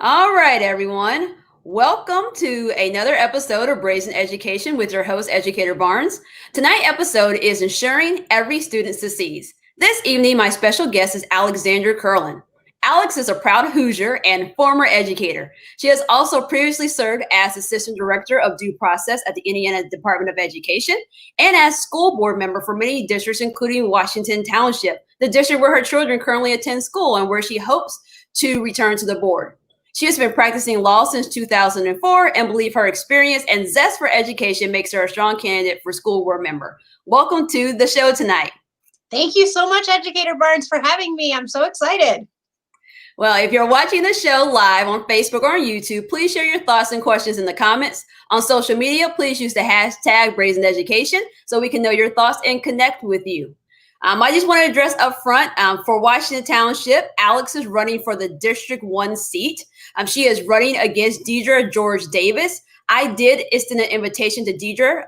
All right, everyone. Welcome to another episode of Brazen Education with your host, Educator Barnes. Tonight's episode is Ensuring Every Student Succeeds. This evening, my special guest is Alexandra Curlin. Alex is a proud Hoosier and former educator. She has also previously served as Assistant Director of Due Process at the Indiana Department of Education and as school board member for many districts, including Washington Township, the district where her children currently attend school and where she hopes to return to the board. She has been practicing law since 2004 and believe her experience and zest for education makes her a strong candidate for school board member. Welcome to the show tonight. Thank you so much, Educator Barnes, for having me. I'm so excited. Well, if you're watching the show live on Facebook or on YouTube, please share your thoughts and questions in the comments. On social media, please use the hashtag Brazen Education so we can know your thoughts and connect with you. I just want to address up front for Washington Township, Alex is running for the District 1 seat. She is running against Deidre George Davis. I did extend an invitation to Deidre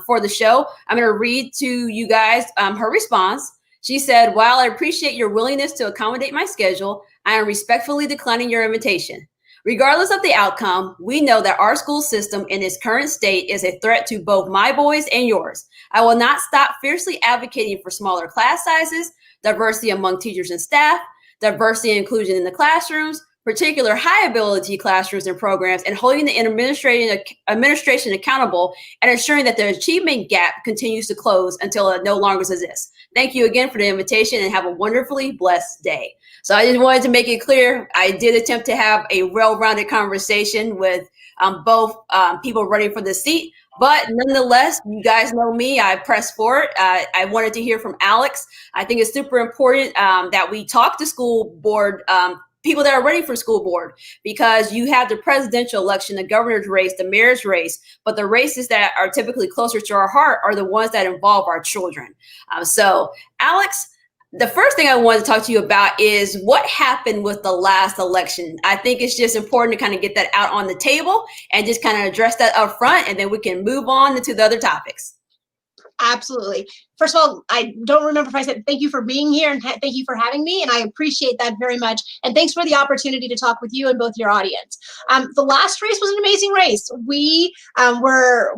for the show. I'm going to read to you guys her response. She said, "While I appreciate your willingness to accommodate my schedule, I am respectfully declining your invitation. Regardless of the outcome, we know that our school system in its current state is a threat to both my boys and yours. I will not stop fiercely advocating for smaller class sizes, diversity among teachers and staff, diversity and inclusion in the classrooms, particular high ability classrooms and programs, and holding the administration accountable and ensuring that the achievement gap continues to close until it no longer exists. Thank you again for the invitation and have a wonderfully blessed day." So I just wanted to make it clear, I did attempt to have a well-rounded conversation with both people running for the seat, but nonetheless, you guys know me, I pressed forward. I wanted to hear from Alex. I think it's super important that we talk to school board people that are running for school board, because you have the presidential election, the governor's race, the mayor's race, but the races that are typically closer to our heart are the ones that involve our children. So Alex, the first thing I wanted to talk to you about is what happened with the last election. I think it's just important to kind of get that out on the table and just kind of address that up front, and then we can move on into the other topics. Absolutely. First of all, I don't remember if I said thank you for being here and thank you for having me, and I appreciate that very much. And thanks for the opportunity to talk with you and both your audience. The last race was an amazing race. We were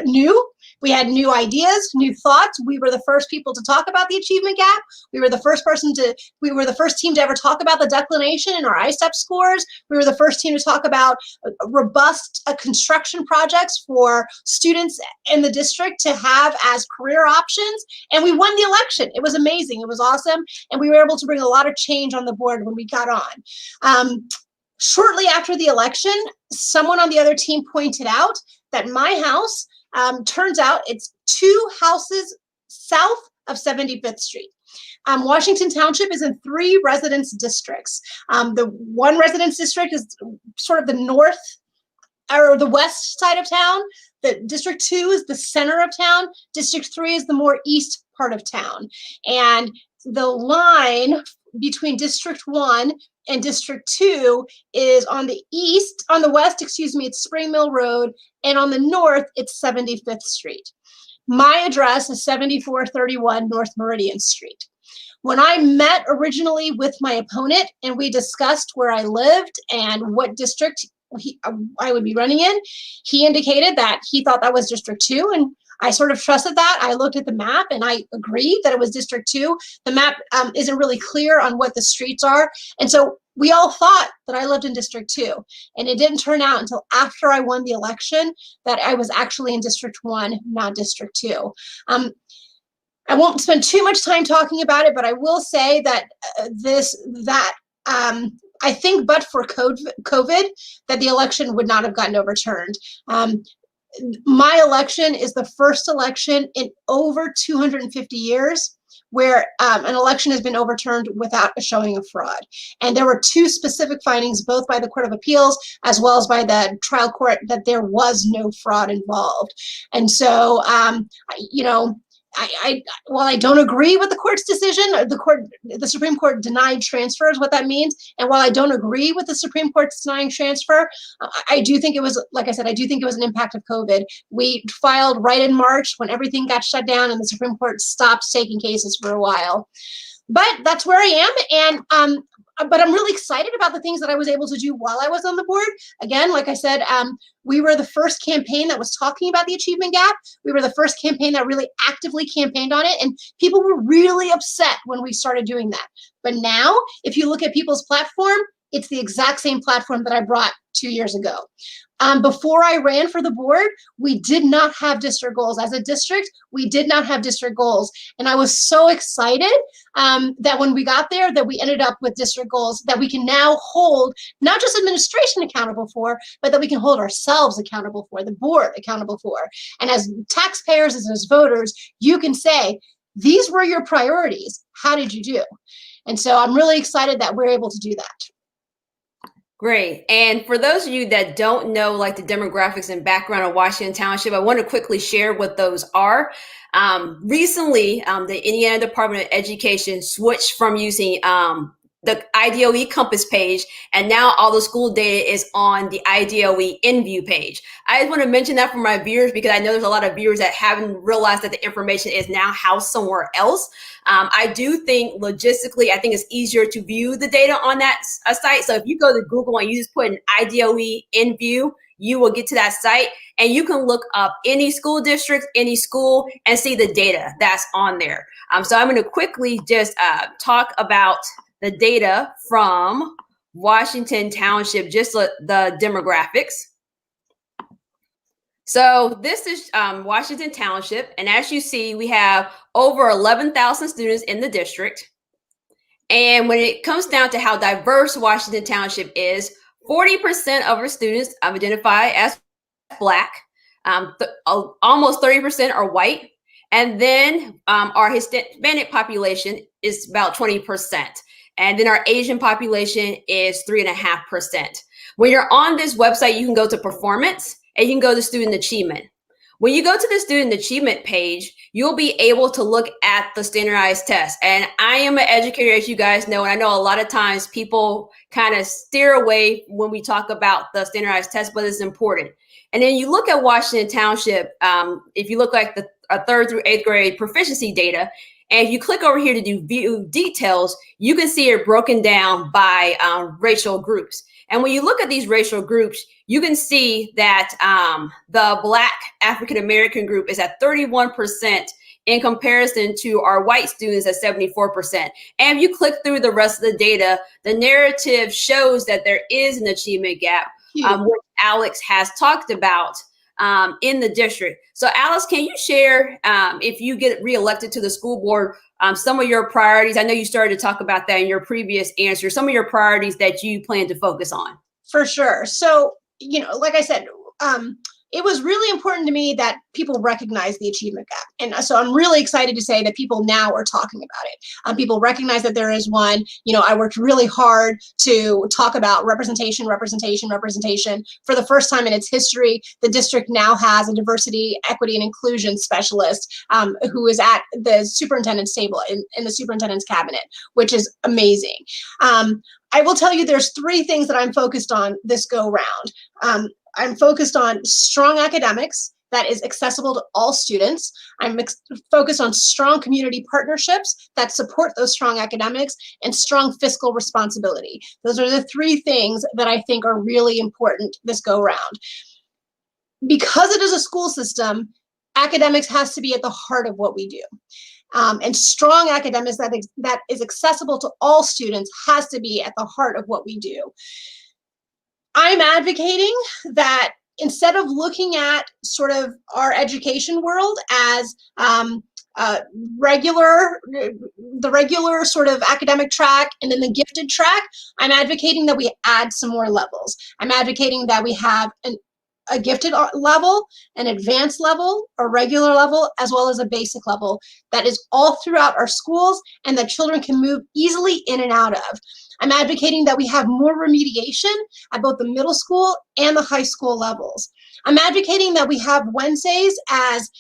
new. We had new ideas, new thoughts. We were the first people to talk about the achievement gap. We were the first team to ever talk about the declination in our ISTEP scores. We were the first team to talk about robust construction projects for students in the district to have as career options. And we won the election. It was amazing. It was awesome. And we were able to bring a lot of change on the board when we got on. Shortly after the election, someone on the other team pointed out that my house, turns out it's 2 houses south of 75th Street. Washington Township is in 3 residence districts. The one residence district is sort of the north or the west side of town. The District 2 is the center of town. District 3 is the more east part of town. And the line between District 1 and District 2 is on the west, it's Spring Mill Road, and on the north, it's 75th Street. My address is 7431 North Meridian Street. When I met originally with my opponent and we discussed where I lived and what district I would be running in, he indicated that he thought that was District 2, and I sort of trusted that. I looked at the map and I agreed that it was District 2. The map isn't really clear on what the streets are. And so we all thought that I lived in District 2. And it didn't turn out until after I won the election that I was actually in District 1, not District 2. I won't spend too much time talking about it, but I will say that I think but for COVID, that the election would not have gotten overturned. My election is the first election in over 250 years where an election has been overturned without a showing of fraud. And there were 2 specific findings, both by the Court of Appeals as well as by the trial court, that there was no fraud involved. And so, while I don't agree with the court's decision, the Supreme Court denied transfer is what that means. And while I don't agree with the Supreme Court's denying transfer, I do think it was, like I said, I do think it was an impact of COVID. We filed right in March when everything got shut down and the Supreme Court stopped taking cases for a while. But that's where I am. And but I'm really excited about the things that I was able to do while I was on the board. Again, like I said, we were the first campaign that was talking about the achievement gap. We were the first campaign that really actively campaigned on it, and people were really upset when we started doing that. But now, if you look at people's platform, it's the exact same platform that I brought 2 years ago. Before I ran for the board, we did not have district goals. As a district, we did not have district goals. And I was so excited that when we got there, that we ended up with district goals that we can now hold not just administration accountable for, but that we can hold ourselves accountable for, the board accountable for. And as taxpayers, as voters, you can say, these were your priorities. How did you do? And so I'm really excited that we're able to do that. Great. And for those of you that don't know, like the demographics and background of Washington Township, I want to quickly share what those are. Recently, the Indiana Department of Education switched from using the IDOE Compass page, and now all the school data is on the IDOE InView page. I just want to mention that for my viewers because I know there's a lot of viewers that haven't realized that the information is now housed somewhere else. I do think logistically, I think it's easier to view the data on that site. So if you go to Google and you just put in IDOE InView, you will get to that site and you can look up any school district, any school, and see the data that's on there. So I'm going to quickly just talk about the data from Washington Township, just the demographics. So this is Washington Township. And as you see, we have over 11,000 students in the district. And when it comes down to how diverse Washington Township is, 40% of our students identify as Black, almost 30% are white. And then our Hispanic population is about 20%. And then our Asian population is 3.5%. When you're on this website, you can go to performance and you can go to student achievement. When you go to the student achievement page, you'll be able to look at the standardized test. And I am an educator, as you guys know, and I know a lot of times people kind of steer away when we talk about the standardized test, but it's important. And then you look at Washington Township, if you look like the 3rd through 8th grade proficiency data, and if you click over here to do view details, you can see it broken down by racial groups. And when you look at these racial groups, you can see that the Black African-American group is at 31% in comparison to our white students at 74%. And if you click through the rest of the data, the narrative shows that there is an achievement gap, which Alex has talked about in the district. So Alex, can you share, if you get reelected to the school board, some of your priorities? I know you started to talk about that in your previous answer, some of your priorities that you plan to focus on. For sure. So, you know, like I said, it was really important to me that people recognize the achievement gap. And so I'm really excited to say that people now are talking about it. People recognize that there is one. You know, I worked really hard to talk about representation. For the first time in its history, the district now has a diversity, equity, and inclusion specialist who is at the superintendent's table in the superintendent's cabinet, which is amazing. I will tell you there's 3 things that I'm focused on this go round. I'm focused on strong academics that is accessible to all students. I'm focused on strong community partnerships that support those strong academics and strong fiscal responsibility. Those are the 3 things that I think are really important this go round. Because it is a school system, academics has to be at the heart of what we do. And strong academics that is accessible to all students has to be at the heart of what we do. I'm advocating that instead of looking at sort of our education world as the regular sort of academic track and then the gifted track, I'm advocating that we add some more levels. I'm advocating that we have a gifted level, an advanced level, a regular level, as well as a basic level that is all throughout our schools and that children can move easily in and out of. I'm advocating that we have more remediation at both the middle school and the high school levels. I'm advocating that we have Wednesdays as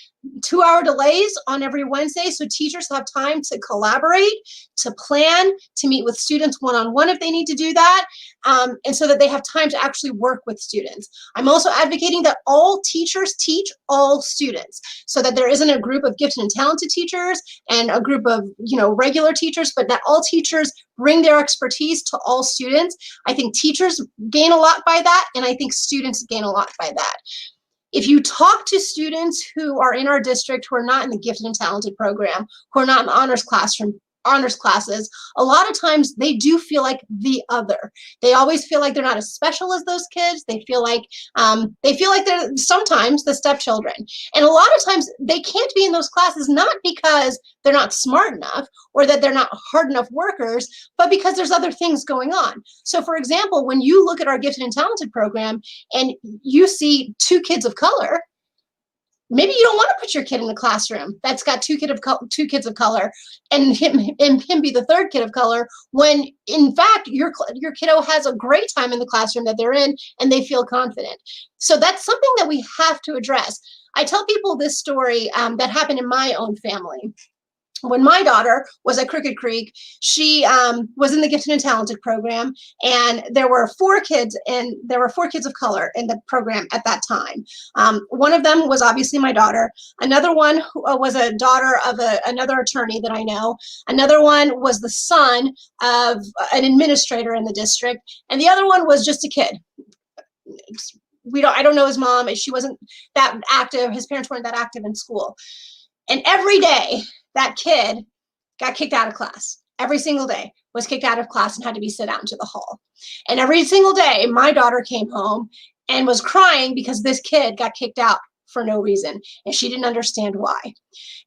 2-hour delays on every Wednesday, so teachers have time to collaborate, to plan, to meet with students one-on-one if they need to do that, and so that they have time to actually work with students. I'm also advocating that all teachers teach all students, so that there isn't a group of gifted and talented teachers and a group of, regular teachers, but that all teachers bring their expertise to all students. I think teachers gain a lot by that, and I think students gain a lot by that. If you talk to students who are in our district who are not in the gifted and talented program, who are not in the honors classes, a lot of times they do feel like the other. They always feel like they're not as special as those kids. They feel like they're sometimes the stepchildren. And a lot of times they can't be in those classes, not because they're not smart enough or that they're not hard enough workers, but because there's other things going on. So for example, when you look at our gifted and talented program and you see 2 kids of color, maybe you don't want to put your kid in a classroom that's got 2 kids of color and him be the 3rd kid of color, when in fact your kiddo has a great time in the classroom that they're in and they feel confident. So that's something that we have to address. I tell people this story that happened in my own family. When my daughter was at Crooked Creek, she was in the gifted and talented program, and there were 4 kids of color in the program at that time. One of them was obviously my daughter. Another one was a daughter of another attorney that I know. Another one was the son of an administrator in the district, and the other one was just a kid. I don't know his mom. She wasn't that active. His parents weren't that active in school. And every day, that kid got kicked out of class. Every single day was kicked out of class and had to be sit out into the hall. And every single day, my daughter came home and was crying because this kid got kicked out for no reason, and she didn't understand why.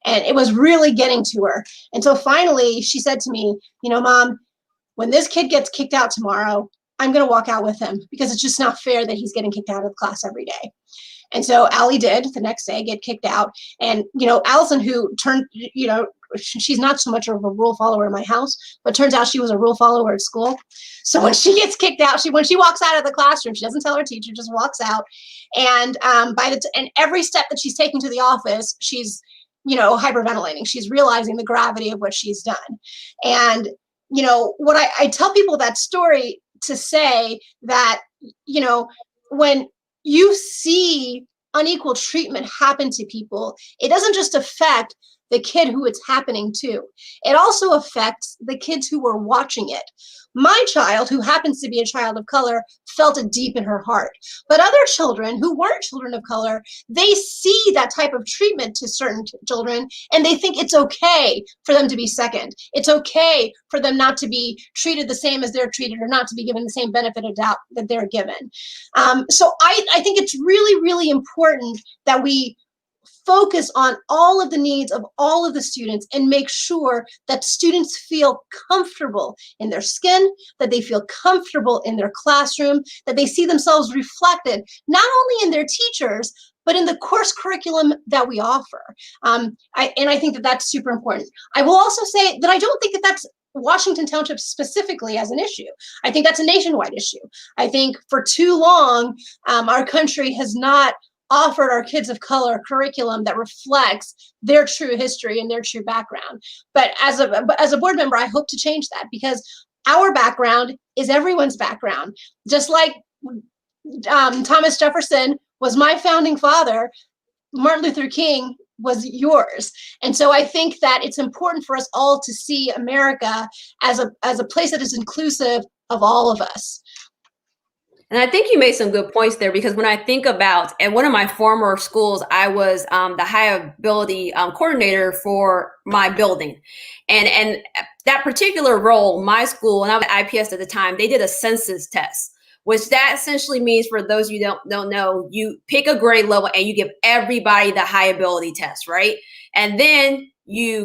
And it was really getting to her. And so finally, she said to me, Mom, when this kid gets kicked out tomorrow, I'm going to walk out with him because it's just not fair that he's getting kicked out of class every day. And so Allie did the next day get kicked out. And, Allison, who turned, she's not so much of a rule follower in my house, but turns out she was a rule follower at school. So when she gets kicked out, when she walks out of the classroom, she doesn't tell her teacher, just walks out. And and every step that she's taking to the office, she's, hyperventilating. She's realizing the gravity of what she's done. And, what I tell people that story to say that, when you see unequal treatment happen to people, it doesn't just affect the kid who it's happening to. It also affects the kids who were watching it. My child, who happens to be a child of color, felt it deep in her heart. But other children who weren't children of color, they see that type of treatment to certain children, and they think it's okay for them to be second. It's okay for them not to be treated the same as they're treated, or not to be given the same benefit of doubt that they're given. So I think it's really, really important that we focus on all of the needs of all of the students and make sure that students feel comfortable in their skin, that they feel comfortable in their classroom, that they see themselves reflected not only in their teachers, but in the course curriculum that we offer. I think that that's super important. I will also say that I don't think that that's Washington Township specifically as an issue. I think that's a nationwide issue. I think for too long, our country has not offered our kids of color curriculum that reflects their true history and their true background. But as a board member, I hope to change that, because our background is everyone's background. Just like Thomas Jefferson was my founding father, Martin Luther King was yours. And so I think that it's important for us all to see America as a place that is inclusive of all of us. And I think you made some good points there, because when I think about, at one of my former schools, I was the high ability coordinator for my building. And that particular role, my school, and I was at IPS at the time, they did a census test, which that essentially means, for those of you who don't know, you pick a grade level and you give everybody the high ability test, right? And then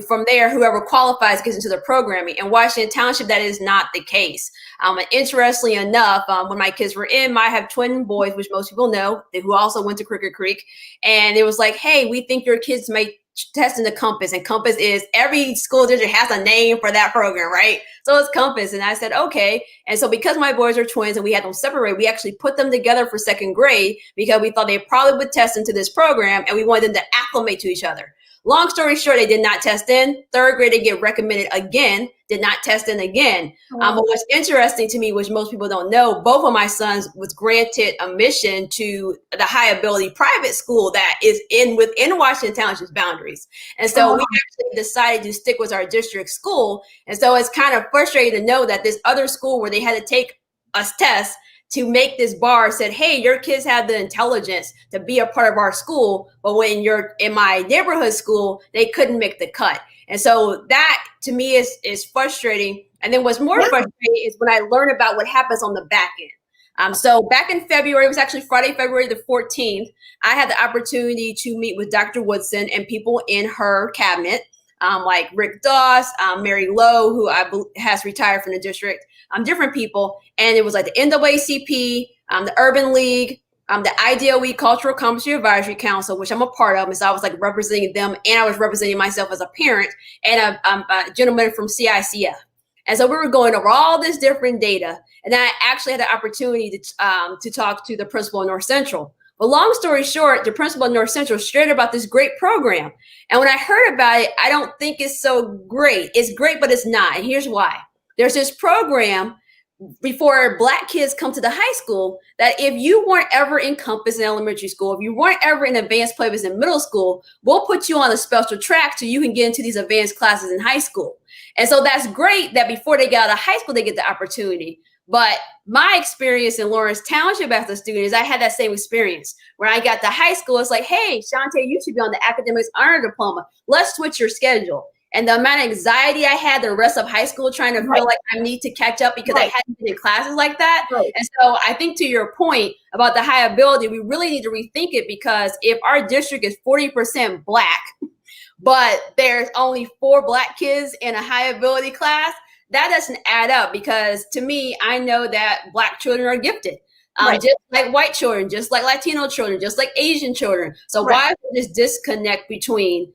from there, whoever qualifies gets into the programming. In Washington Township, that is not the case. And interestingly enough, when my kids were in, I have twin boys, which most people know, who also went to Crooked Creek. And it was like, hey, we think your kids might testing the Compass, and Compass is every school district has a name for that program, right? So it's Compass. And I said, okay. And so because my boys are twins and we had them separate, we actually put them together for second grade because we thought they probably would test into this program and we wanted them to acclimate to each other. Long story short, they did not test in. Third grade, they get recommended again, did not test in again. But what's interesting to me, which most people don't know, both of my sons was granted admission to the high ability private school that is within Washington Township's boundaries. And so we actually decided to stick with our district school. And so it's kind of frustrating to know that this other school where they had to take a test to make this bar said, hey, your kids have the intelligence to be a part of our school. But when you're in my neighborhood school, they couldn't make the cut. And so that to me is frustrating. And then what's more frustrating is when I learn about what happens on the back end. So back in February, it was actually Friday, February the 14th, I had the opportunity to meet with Dr. Woodson and people in her cabinet, like Rick Doss, Mary Lowe, who has retired from the district, different people. And it was like the NAACP, the Urban League, the IDOE Cultural Competency Advisory Council, which I'm a part of. And so I was like representing them, and I was representing myself as a parent, and a gentleman from CICF. And so we were going over all this different data. And then I actually had the opportunity to talk to the principal of North Central. But long story short, the principal of North Central shared about this great program. And when I heard about it, I don't think it's so great. It's great, but it's not. And here's why. There's this program before Black kids come to the high school that if you weren't ever in Compass in elementary school, if you weren't ever in advanced playbooks in middle school, we'll put you on a special track so you can get into these advanced classes in high school. And so that's great that before they get out of high school, they get the opportunity. But my experience in Lawrence Township as a student is I had that same experience. When I got to high school, it's like, hey, Shantae, you should be on the academics honor diploma. Let's switch your schedule. And the amount of anxiety I had the rest of high school trying to feel like I need to catch up because I hadn't been in classes like that. And so I think to your point about the high ability, we really need to rethink it, because if our district is 40% Black, but there's only 4 Black kids in a high ability class, that doesn't add up. Because to me, I know that Black children are gifted. Just like white children, just like Latino children, just like Asian children. So why is there this disconnect between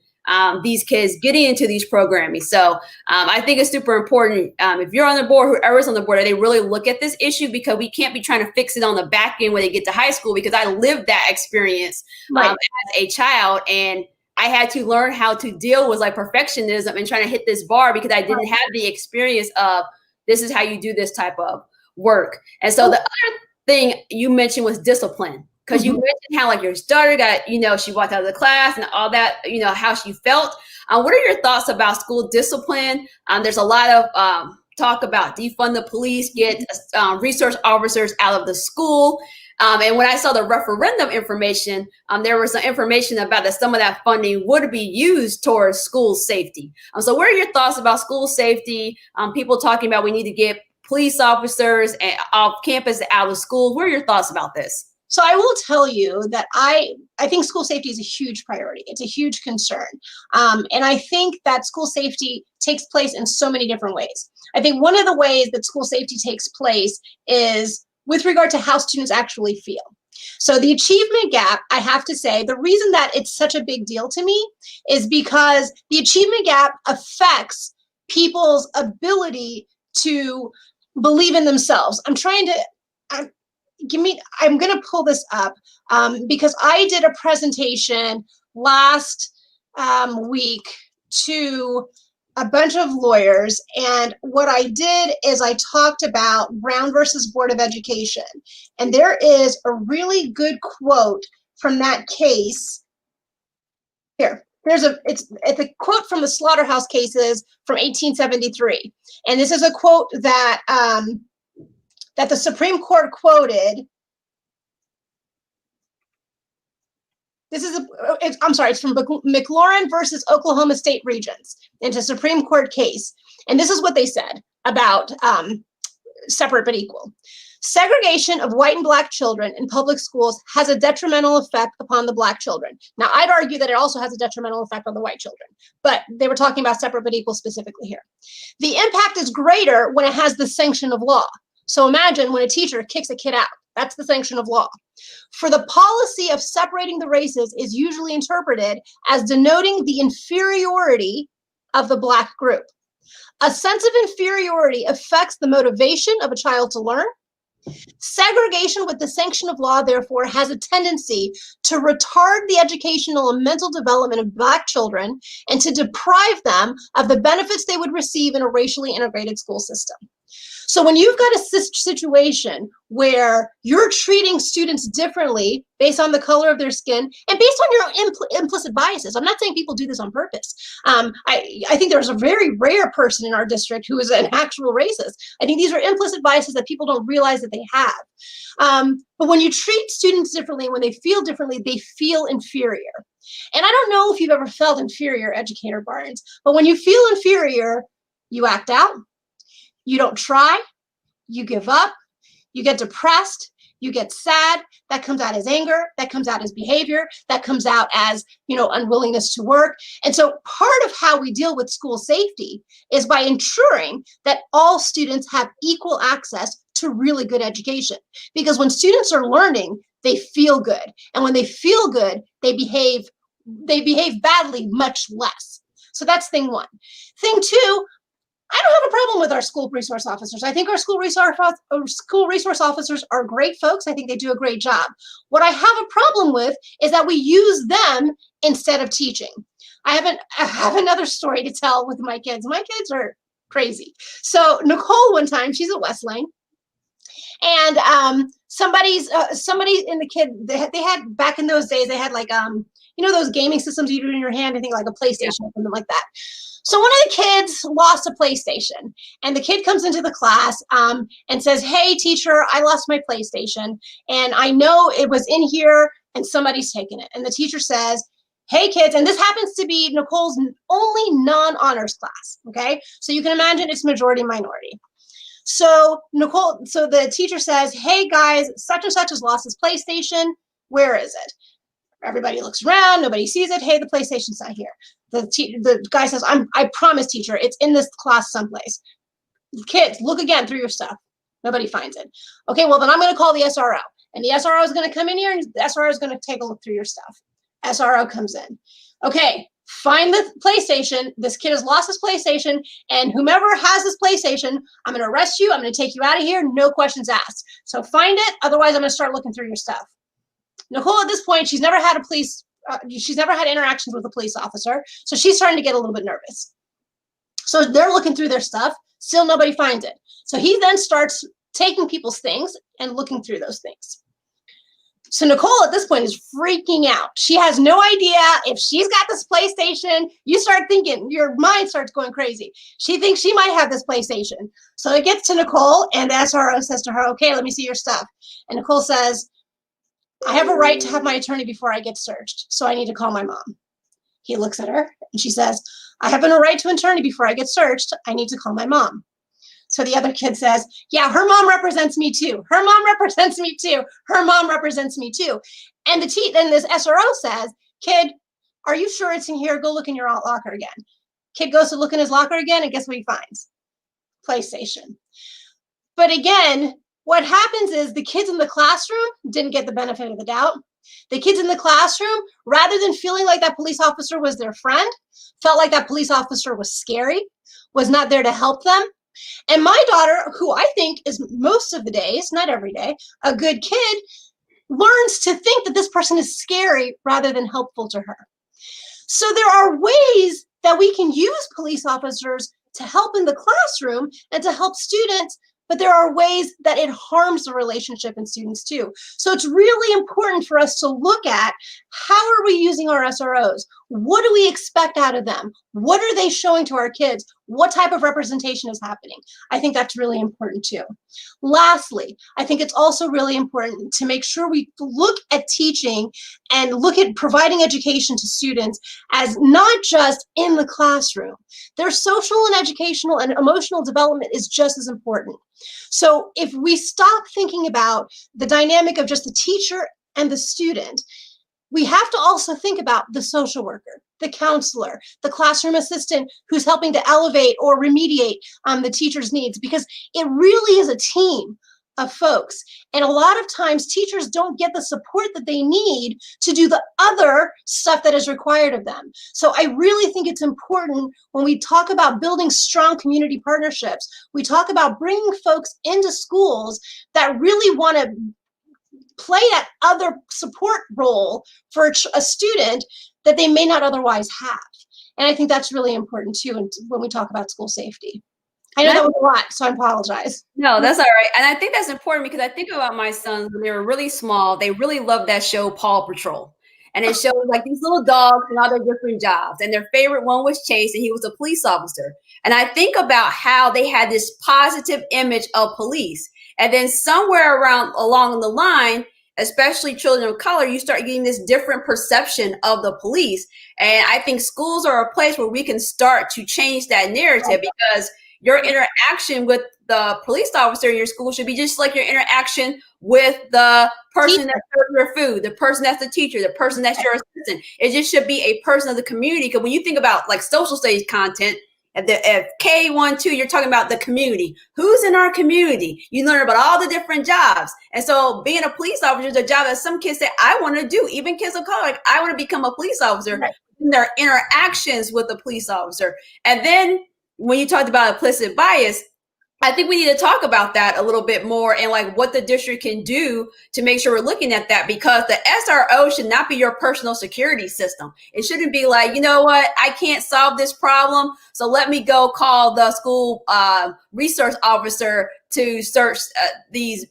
these kids getting into these programming? So I think it's super important. If you're on the board, whoever's on the board, they really look at this issue, because we can't be trying to fix it on the back end when they get to high school, because I lived that experience as a child, and I had to learn how to deal with like perfectionism and trying to hit this bar because I didn't have the experience of this is how you do this type of work. And so the other thing you mentioned was discipline. Because you mentioned how like your daughter got, she walked out of the class and all that, how she felt. What are your thoughts about school discipline? There's a lot of talk about defund the police, get resource officers out of the school. And when I saw the referendum information, there was some information about that some of that funding would be used towards school safety. So what are your thoughts about school safety? People talking about we need to get police officers off campus, out of school. What are your thoughts about this? So I will tell you that I think school safety is a huge priority. It's a huge concern. And I think that school safety takes place in so many different ways. I think one of the ways that school safety takes place is with regard to how students actually feel. So the achievement gap, I have to say, the reason that it's such a big deal to me is because the achievement gap affects people's ability to believe in themselves. I'm going to pull this up because I did a presentation last week to a bunch of lawyers. And what I did is I talked about Brown versus Board of Education. And there is a really good quote from that case. Here, it's a quote from the Slaughterhouse cases from 1873. And this is a quote that that the Supreme Court quoted. It's from McLaurin versus Oklahoma State Regents. It's a Supreme Court case. And this is what they said about separate but equal. Segregation of white and Black children in public schools has a detrimental effect upon the Black children. Now, I'd argue that it also has a detrimental effect on the white children, but they were talking about separate but equal specifically here. The impact is greater when it has the sanction of law. So imagine when a teacher kicks a kid out. That's the sanction of law. For the policy of separating the races is usually interpreted as denoting the inferiority of the Black group. A sense of inferiority affects the motivation of a child to learn. Segregation with the sanction of law, therefore, has a tendency to retard the educational and mental development of Black children and to deprive them of the benefits they would receive in a racially integrated school system. So when you've got a situation where you're treating students differently based on the color of their skin and based on your implicit biases, I'm not saying people do this on purpose. I think there's a very rare person in our district who is an actual racist. I think these are implicit biases that people don't realize that they have. But when you treat students differently, when they feel inferior. And I don't know if you've ever felt inferior, Educator Barnes, but when you feel inferior, you act out. You don't try, you give up, you get depressed, you get sad. That comes out as anger, that comes out as behavior, that comes out as, unwillingness to work. And so part of how we deal with school safety is by ensuring that all students have equal access to really good education. Because when students are learning, they feel good. And when they feel good, they behave badly much less. So that's thing one. Thing two, I don't have a problem with our school resource officers. I think our school resource officers are great folks. I think they do a great job. What I have a problem with is that we use them instead of teaching. I have another story to tell with my kids. My kids are crazy. So Nicole, one time, she's at Wesleyan, and somebody in the kid, they had back in those days, they had like those gaming systems you do in your hand, I think like a PlayStation or something like that. So one of the kids lost a PlayStation, and the kid comes into the class and says, "Hey, teacher, I lost my PlayStation, and I know it was in here, and somebody's taken it." And the teacher says, "Hey, kids," and this happens to be Nicole's only non-honors class, okay? So you can imagine it's majority minority. So the teacher says, "Hey, guys, such and such has lost his PlayStation. Where is it?" Everybody looks around, nobody sees it. "Hey, the PlayStation's not here." The guy says, I promise, teacher, it's in this class someplace." "Kids, look again through your stuff." Nobody finds it. "Okay, well, then I'm going to call the SRO. And the SRO is going to come in here, and the SRO is going to take a look through your stuff." SRO comes in. "Okay, find the PlayStation. This kid has lost his PlayStation, and whomever has this PlayStation, I'm going to arrest you. I'm going to take you out of here. No questions asked. So find it. Otherwise, I'm going to start looking through your stuff." Nicole, at this point, she's never had interactions with a police officer, so she's starting to get a little bit nervous. So they're looking through their stuff, still nobody finds it. So he then starts taking people's things and looking through those things. So Nicole at this point is freaking out. She has no idea if she's got this PlayStation. You start thinking, your mind starts going crazy. She thinks she might have this PlayStation. So it gets to Nicole, and the SRO says to her, "Okay, let me see your stuff." And Nicole says, "I have a right to have my attorney before I get searched, so I need to call my mom." He looks at her, and she says, "I have a right to an attorney before I get searched. I need to call my mom." So the other kid says, "Yeah, her mom represents me too. Her mom represents me too. Her mom represents me too." And then this SRO says, "Kid, are you sure it's in here? Go look in your locker again." Kid goes to look in his locker again, and guess what he finds? PlayStation. But again, what happens is the kids in the classroom didn't get the benefit of the doubt. The kids in the classroom, rather than feeling like that police officer was their friend, felt like that police officer was scary, was not there to help them. And my daughter, who I think is most of the days, not every day, a good kid, learns to think that this person is scary rather than helpful to her. So there are ways that we can use police officers to help in the classroom and to help students, but there are ways that it harms the relationship in students too. So it's really important for us to look at, how are we using our SROs? What do we expect out of them? What are they showing to our kids? What type of representation is happening? I think that's really important too. Lastly, I think it's also really important to make sure we look at teaching and look at providing education to students as not just in the classroom. Their social and educational and emotional development is just as important. So if we stop thinking about the dynamic of just the teacher and the student, we have to also think about the social worker, the counselor, the classroom assistant who's helping to elevate or remediate the teacher's needs, because it really is a team. of folks. And a lot of times teachers don't get the support that they need to do the other stuff that is required of them. So I really think it's important when we talk about building strong community partnerships, we talk about bringing folks into schools that really want to play that other support role for a student that they may not otherwise have. And I think that's really important too when we talk about school safety. I know that was a lot, so I apologize. No, that's all right. And I think that's important because I think about my sons when they were really small. They really loved that show, Paw Patrol. And it showed like these little dogs and all their different jobs. And their favorite one was Chase, and he was a police officer. And I think about how they had this positive image of police. And then somewhere along the line, especially children of color, you start getting this different perception of the police. And I think schools are a place where we can start to change that narrative, because your interaction with the police officer in your school should be just like your interaction with the person that serves your food, the person that's the teacher, the person that's your assistant. It just should be a person of the community. Because when you think about like social studies content, at K1-2, you're talking about the community. Who's in our community? You learn about all the different jobs. And so being a police officer is a job that some kids say, I want to do. Even kids of color, like, I want to become a police officer. Right. In their interactions with the police officer. And then when you talked about implicit bias, I think we need to talk about that a little bit more, and like what the district can do to make sure we're looking at that, because the SRO should not be your personal security system. It shouldn't be like, you know what, I can't solve this problem, so let me go call the school resource officer to search these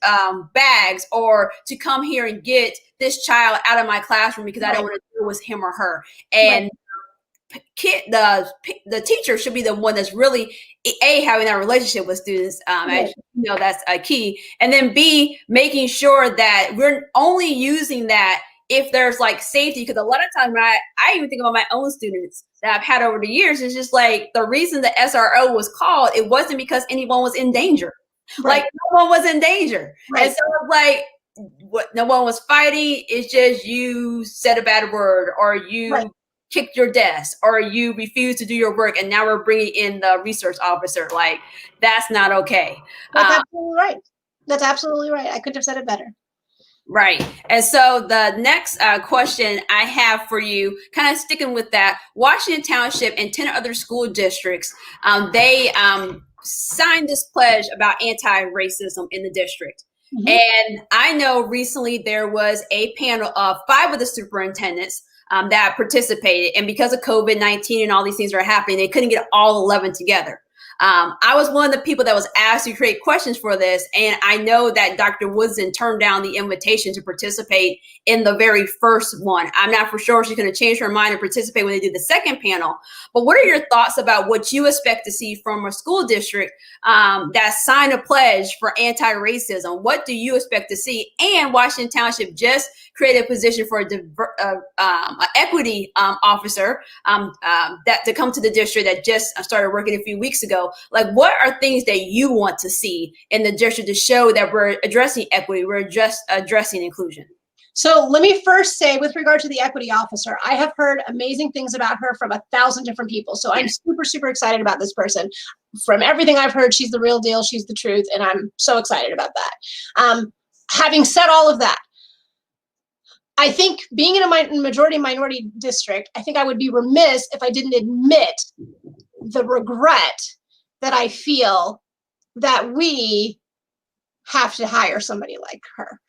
bags, or to come here and get this child out of my classroom because I don't want to deal with him or her. And the teacher should be the one that's really having that relationship with students. That's a key. And then B, making sure that we're only using that if there's like safety, because a lot of times when I even think about my own students that I've had over the years, it's just like the reason the SRO was called, it wasn't because anyone was in danger. Like no one was in danger. And so like no one was fighting. It's just you said a bad word, or you kicked your desk, or you refused to do your work, and now we're bringing in the research officer. Like, that's not okay. That's absolutely right. That's absolutely right. I couldn't have said it better. Right. And so the next question I have for you, kind of sticking with that, Washington Township and 10 other school districts, they signed this pledge about anti-racism in the district. Mm-hmm. And I know recently there was a panel of 5 of the superintendents that participated. And because of COVID-19 and all these things are happening, they couldn't get all 11 together. I was one of the people that was asked to create questions for this. And I know that Dr. Woodson turned down the invitation to participate in the very first one. I'm not for sure she's going to change her mind and participate when they do the second panel. But what are your thoughts about what you expect to see from a school district that signed a pledge for anti-racism? What do you expect to see? And Washington Township just created a position for an equity officer that to come to the district that just started working a few weeks ago. Like, what are things that you want to see in the district to show that we're addressing equity, we're just addressing inclusion? So let me first say, with regard to the equity officer, I have heard amazing things about her from 1,000 different people. So I'm super, super excited about this person. From everything I've heard, she's the real deal. She's the truth. And I'm so excited about that. Having said all of that, I think being in a majority minority district, I think I would be remiss if I didn't admit the regret that I feel that we have to hire somebody like her.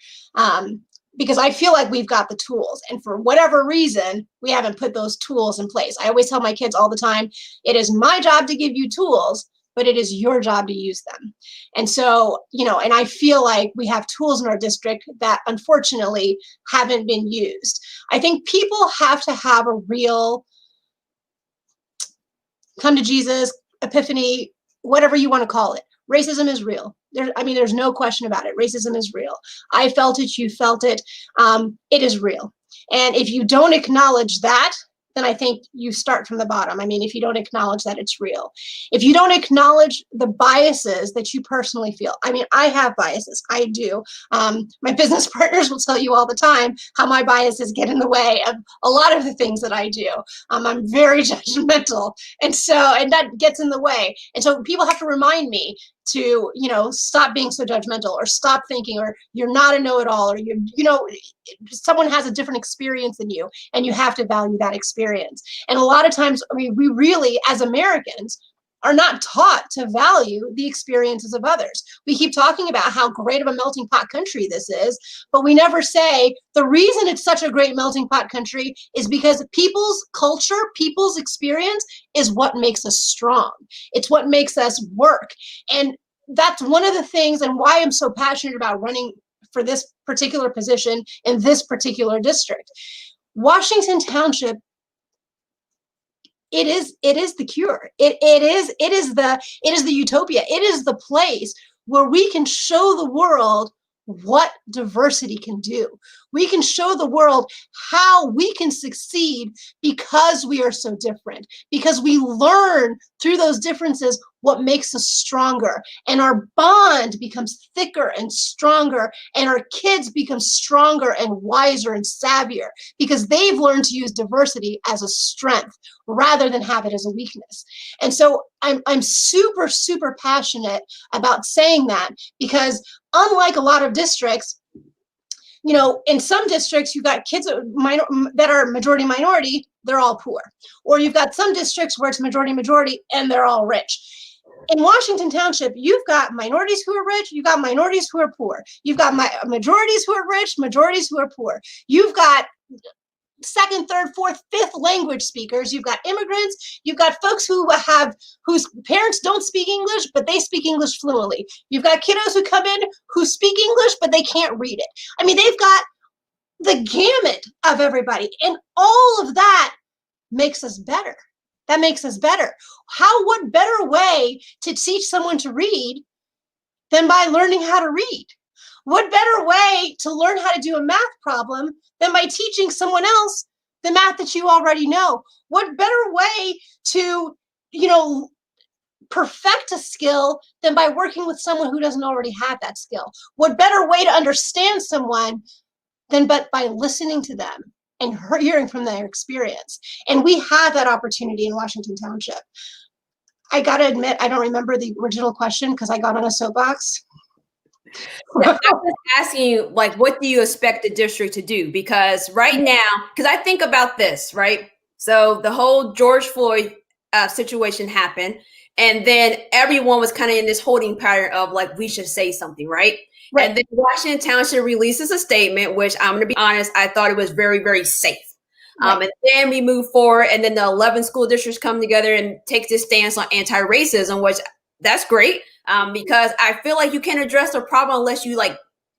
Because I feel like we've got the tools, and for whatever reason, we haven't put those tools in place. I always tell my kids all the time, it is my job to give you tools, but it is your job to use them. And so, and I feel like we have tools in our district that unfortunately haven't been used. I think people have to have a real come to Jesus, epiphany, whatever you want to call it. Racism is real. There's no question about it. Racism is real. I felt it. You felt it. It is real. And if you don't acknowledge that, then I think you start from the bottom. If you don't acknowledge that it's real, if you don't acknowledge the biases that you personally feel. I have biases. I do. My business partners will tell you all the time how my biases get in the way of a lot of the things that I do. I'm very judgmental. And that gets in the way. And so people have to remind me, to, stop being so judgmental, or stop thinking, or you're not a know-it-all, or someone has a different experience than you, and you have to value that experience. And a lot of times, we really, as Americans, are not taught to value the experiences of others. We keep talking about how great of a melting pot country this is, but we never say the reason it's such a great melting pot country is because people's culture, people's experience is what makes us strong. It's what makes us work. And that's one of the things, and why I'm so passionate about running for this particular position in this particular district. Washington Township, it is the cure. It is the utopia. It is the place where we can show the world what diversity can do. We can show the world how we can succeed because we are so different, because we learn through those differences what makes us stronger, and our bond becomes thicker and stronger, and our kids become stronger and wiser and savvier because they've learned to use diversity as a strength rather than have it as a weakness. And so I'm super, super passionate about saying that, because unlike a lot of districts, in some districts, you've got kids that are majority minority, they're all poor. Or you've got some districts where it's majority and they're all rich. In Washington Township, you've got minorities who are rich, you've got minorities who are poor. You've got majorities who are rich, majorities who are poor. You've got second, third, fourth, fifth language speakers. You've got immigrants. You've got folks whose parents don't speak English, but they speak English fluently. You've got kiddos who come in who speak English, but they can't read it. I mean, they've got the gamut of everybody. And all of that makes us better. That makes us better. What better way to teach someone to read than by learning how to read? What better way to learn how to do a math problem than by teaching someone else the math that you already know? What better way to, perfect a skill than by working with someone who doesn't already have that skill? What better way to understand someone than by listening to them and hearing from their experience? And we have that opportunity in Washington Township. I got to admit, I don't remember the original question because I got on a soapbox. I was asking you, what do you expect the district to do? Because right now, because I think about this, right? So the whole George Floyd situation happened, and then everyone was kind of in this holding pattern of we should say something, right? Right. And then Washington Township releases a statement, which I'm going to be honest, I thought it was very, very safe. Right. And then we move forward, and then the 11 school districts come together and take this stance on anti-racism, which that's great. Because I feel like you can't address the problem unless you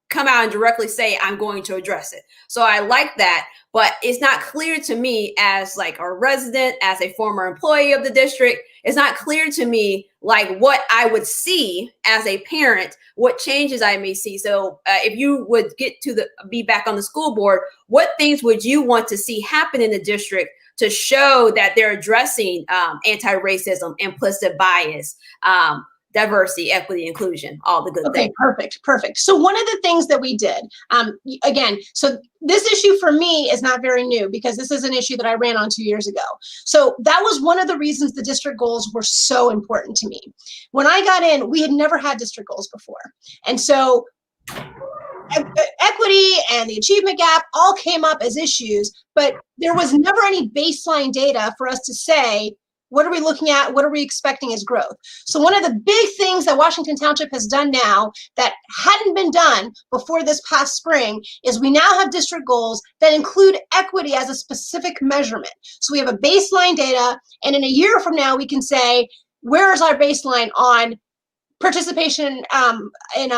come out and directly say, I'm going to address it. So I like that, but it's not clear to me as a resident, as a former employee of the district, it's not clear to me what I would see as a parent, what changes I may see. So if you would get to be back on the school board, what things would you want to see happen in the district to show that they're addressing anti-racism, implicit bias, diversity, equity, inclusion, all the good things. Okay, perfect. So one of the things that we did, again, so this issue for me is not very new because this is an issue that I ran on 2 years ago. So that was one of the reasons the district goals were so important to me. When I got in, we had never had district goals before. And so equity and the achievement gap all came up as issues, but there was never any baseline data for us to say, what are we looking at? What are we expecting as growth? So one of the big things that Washington Township has done now that hadn't been done before this past spring is we now have district goals that include equity as a specific measurement. So we have a baseline data, and in a year from now, we can say, where is our baseline on participation in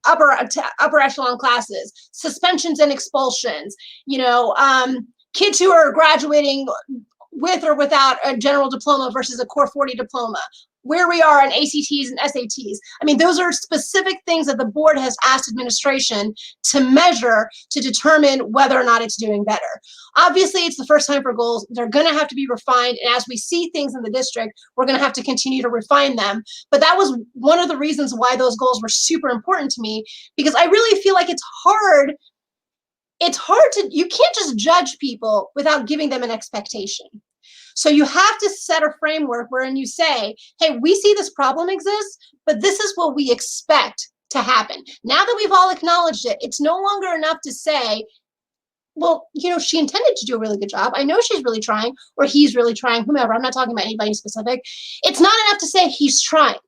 upper echelon classes, suspensions and expulsions, kids who are graduating with or without a general diploma versus a core 40 diploma, where we are on ACTs and SATs. I mean, those are specific things that the board has asked administration to measure to determine whether or not it's doing better. Obviously, it's the first time for goals. They're going to have to be refined. And as we see things in the district, we're going to have to continue to refine them. But that was one of the reasons why those goals were super important to me, because I really feel like it's hard you can't just judge people without giving them an expectation. So you have to set a framework wherein you say, hey, we see this problem exists, but this is what we expect to happen. Now that we've all acknowledged it, it's no longer enough to say, well, she intended to do a really good job. I know she's really trying, or he's really trying, whomever. I'm not talking about anybody specific. It's not enough to say he's trying.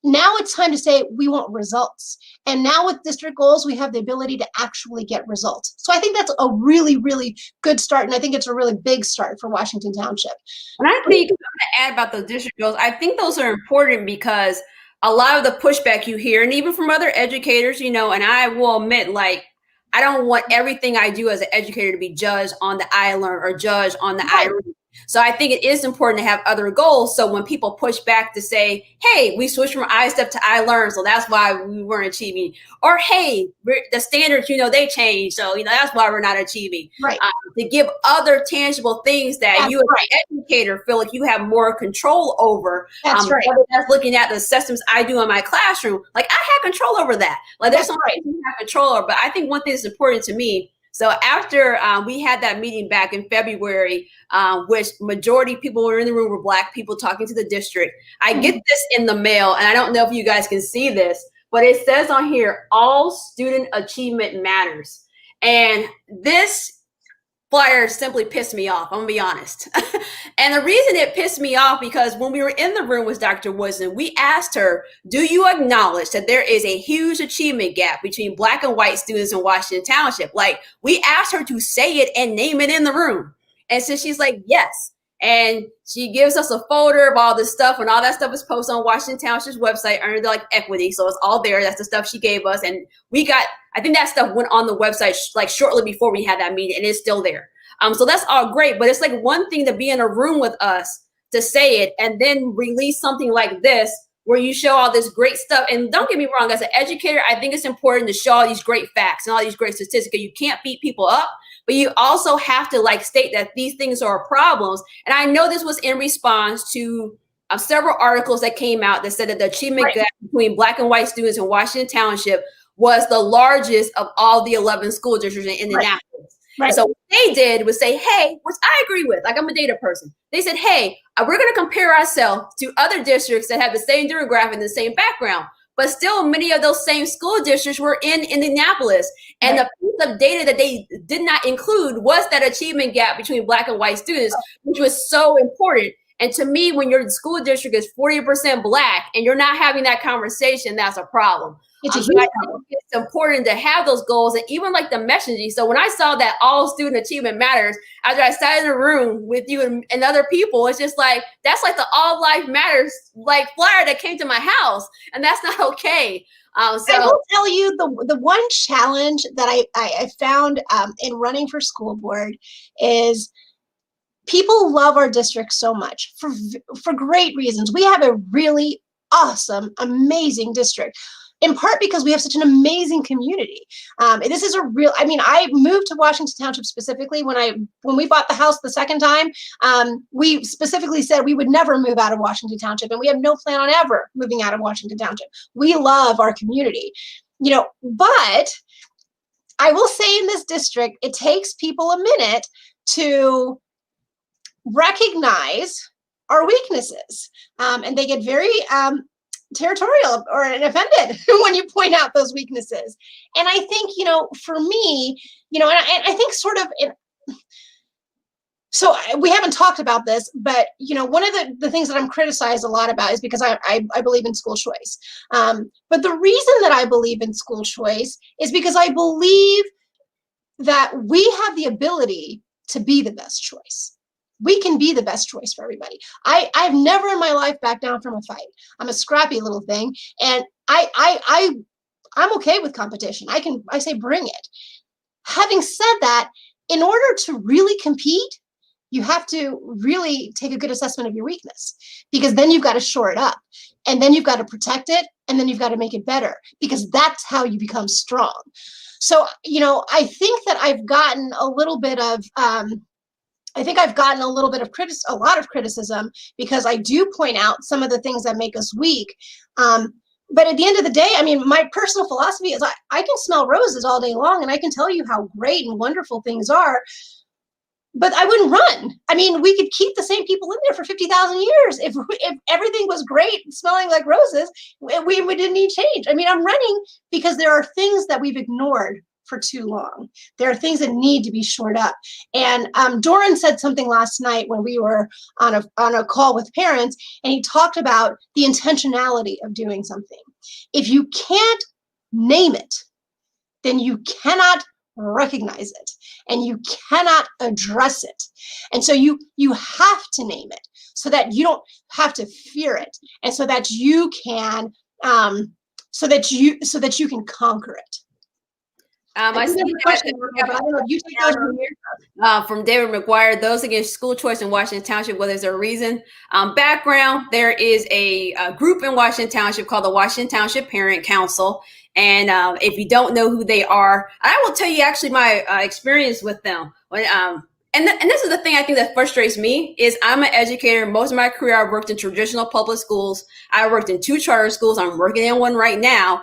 Now it's time to say we want results. And now with district goals, we have the ability to actually get results. So I think that's a really, really good start. And I think it's a really big start for Washington Township. And I think I'm going to add about the district goals. I think those are important because a lot of the pushback you hear, and even from other educators, and I will admit, like, I don't want everything I do as an educator to be judged on the I learn or judged on the I read. So I think it is important to have other goals. So when people push back to say, hey, we switched from I step to I learn, so that's why we weren't achieving. Or, hey, the standards, they changed, so, that's why we're not achieving. Right. To give other tangible things that you as an educator feel like you have more control over. That's right. Whether that's looking at the assessments I do in my classroom, like I have control over that. Like there's something you have control over. But I think one thing that's important to me. So after we had that meeting back in February, which majority of people were in the room were Black people talking to the district, I get this in the mail, and I don't know if you guys can see this, but it says on here, all student achievement matters. And this flyer simply pissed me off. I'm gonna be honest. And the reason it pissed me off, because when we were in the room with Dr. Woodson, we asked her, do you acknowledge that there is a huge achievement gap between Black and white students in Washington Township? Like, we asked her to say it and name it in the room. And so she's like, yes. And she gives us a folder of all this stuff, and all that stuff is posted on Washington Township's website under like equity. So it's all there. That's the stuff she gave us. And I think that stuff went on the website like shortly before we had that meeting, and it's still there. So that's all great, but it's like one thing to be in a room with us to say it and then release something like this where you show all this great stuff. And don't get me wrong, as an educator, I think it's important to show all these great facts and all these great statistics. You can't beat people up, but you also have to like state that these things are problems. And I know this was in response to several articles that came out that said that the achievement gap between Black and white students in Washington Township was the largest of all the 11 school districts in Indianapolis. Right. So what they did was say, hey, which I agree with, like I'm a data person. They said, hey, we're going to compare ourselves to other districts that have the same demographic and the same background. But still, many of those same school districts were in Indianapolis. And the piece of data that they did not include was that achievement gap between Black and white students, which was so important. And to me, when your school district is 40% Black and you're not having that conversation, that's a problem. It's important to have those goals and even like the messaging. So when I saw that all student achievement matters, after I sat in a room with you and other people, it's just like, that's like the all life matters like flyer that came to my house, and that's not okay. So I will tell you the one challenge that I found in running for school board is people love our district so much for great reasons. We have a really awesome, amazing district. In part because we have such an amazing community. This is I moved to Washington Township specifically when we bought the house the second time. We specifically said we would never move out of Washington Township, and we have no plan on ever moving out of Washington Township. We love our community, but I will say in this district, it takes people a minute to recognize our weaknesses, and they get very territorial or offended when you point out those weaknesses. And I think, for me, and I think sort of, so we haven't talked about this, but, one of the things that I'm criticized a lot about is because I believe in school choice. But the reason that I believe in school choice is because I believe that we have the ability to be the best choice. We can be the best choice for everybody. I've never in my life backed down from a fight. I'm a scrappy little thing, and I'm okay with competition. I say bring it. Having said that, in order to really compete, you have to really take a good assessment of your weakness, because then you've got to shore it up, and then you've got to protect it, and then you've got to make it better, because that's how you become strong. So, I think that I've gotten a little bit of a lot of criticism because I do point out some of the things that make us weak. But at the end of the day, my personal philosophy is I can smell roses all day long, and I can tell you how great and wonderful things are. but I wouldn't run. I mean, we could keep the same people in there for 50,000 years. If everything was great, smelling like roses, we didn't need change. I mean, I'm running because there are things that we've ignored for too long. There are things that need to be shored up. And Doran said something last night when we were on a call with parents, and he talked about the intentionality of doing something. If you can't name it, then you cannot recognize it, and you cannot address it. And so you have to name it so that you don't have to fear it, and so that you can so that you can conquer it. I see from David McGuire, those against school choice in Washington Township, well, there's a reason. Background, there is a group in Washington Township called the Washington Township Parent Council. And if you don't know who they are, I will tell you actually my experience with them. And this is the thing I think that frustrates me is I'm an educator. Most of my career, I worked in traditional public schools. I worked in 2 charter schools. I'm working in one right now.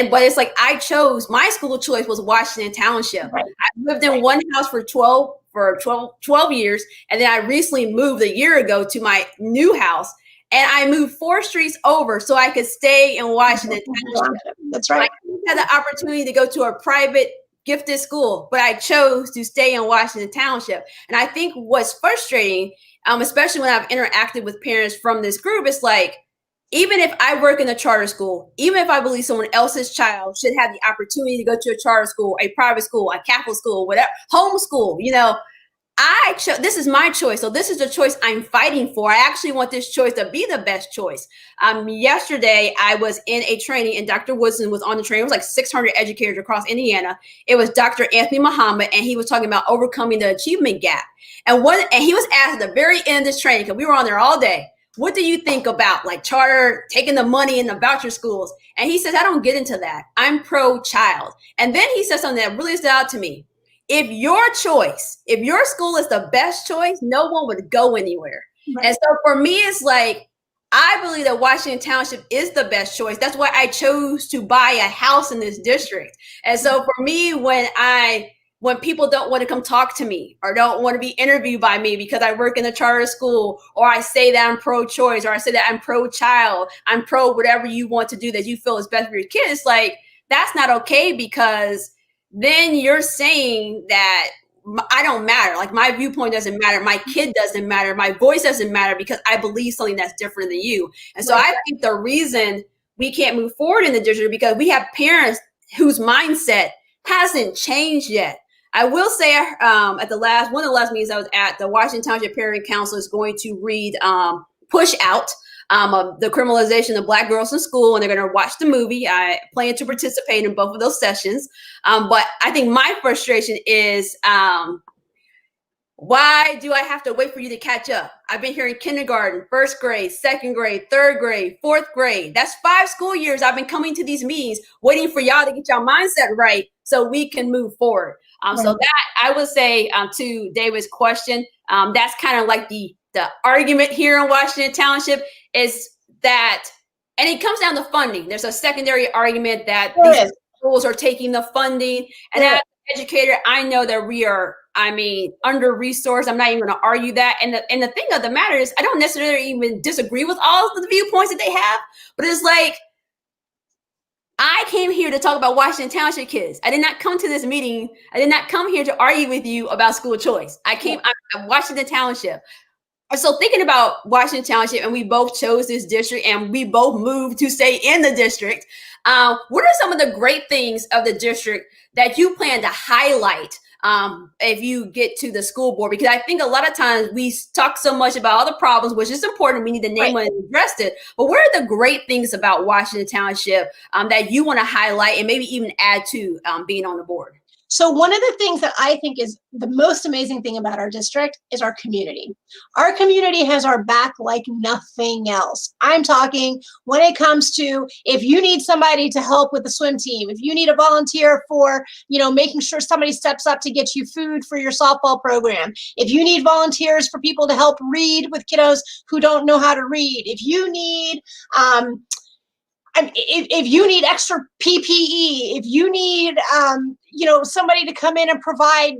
But it's like I chose, my school choice was Washington Township. Right. I lived in one house for 12 years. And then I recently moved a year ago to my new house. And I moved 4 streets over so I could stay in Washington Township. That's right. I had the opportunity to go to a private gifted school, but I chose to stay in Washington Township. And I think what's frustrating, especially when I've interacted with parents from this group, is like, even if I work in a charter school, even if I believe someone else's child should have the opportunity to go to a charter school, a private school, a Catholic school, whatever, homeschool, this is my choice. So this is the choice I'm fighting for. I actually want this choice to be the best choice. Yesterday, I was in a training and Dr. Woodson was on the training. It was like 600 educators across Indiana. It was Dr. Anthony Muhammad, and he was talking about overcoming the achievement gap. And he was asked at the very end of this training, because we were on there all day, what do you think about like charter, taking the money in the voucher schools? And he says, I don't get into that. I'm pro-child. And then he said something that really stood out to me. If your school is the best choice, no one would go anywhere. Right. And so for me, it's like, I believe that Washington Township is the best choice. That's why I chose to buy a house in this district. And so for me, when people don't want to come talk to me or don't want to be interviewed by me because I work in a charter school, or I say that I'm pro-choice, or I say that I'm pro-child, I'm pro whatever you want to do that you feel is best for your kids, like, that's not okay, because then you're saying that I don't matter. Like, my viewpoint doesn't matter. My kid doesn't matter. My voice doesn't matter because I believe something that's different than you. And so I think the reason we can't move forward in the district because we have parents whose mindset hasn't changed yet. I will say at one of the last meetings I was at, the Washington Township Parent Council is going to read Push Out, the criminalization of Black girls in school, and they're going to watch the movie. I plan to participate in both of those sessions. But I think my frustration is, why do I have to wait for you to catch up? I've been here in kindergarten, 1st grade, 2nd grade, 3rd grade, 4th grade. That's 5 school years I've been coming to these meetings, waiting for y'all to get your mindset right so we can move forward. So that, I would say, to David's question, that's kind of like the argument here in Washington Township is that, and it comes down to funding. There's a secondary argument that these schools are taking the funding. And as an educator, I know that we are, under-resourced. I'm not even going to argue that. And the thing of the matter is, I don't necessarily even disagree with all of the viewpoints that they have, but it's like, I came here to talk about Washington Township kids. I did not come to this meeting. I did not come here to argue with you about school choice. I'm Washington Township. So thinking about Washington Township, and we both chose this district and we both moved to stay in the district. What are some of the great things of the district that you plan to highlight if you get to the school board? Because I think a lot of times we talk so much about all the problems, which is important. We need to name it and address it. But what are the great things about Washington Township that you want to highlight and maybe even add to being on the board? So one of the things that I think is the most amazing thing about our district is our community. Our community has our back like nothing else. I'm talking when it comes to, if you need somebody to help with the swim team, if you need a volunteer for, making sure somebody steps up to get you food for your softball program, if you need volunteers for people to help read with kiddos who don't know how to read, if you need, if you need extra PPE, if you need, somebody to come in and provide,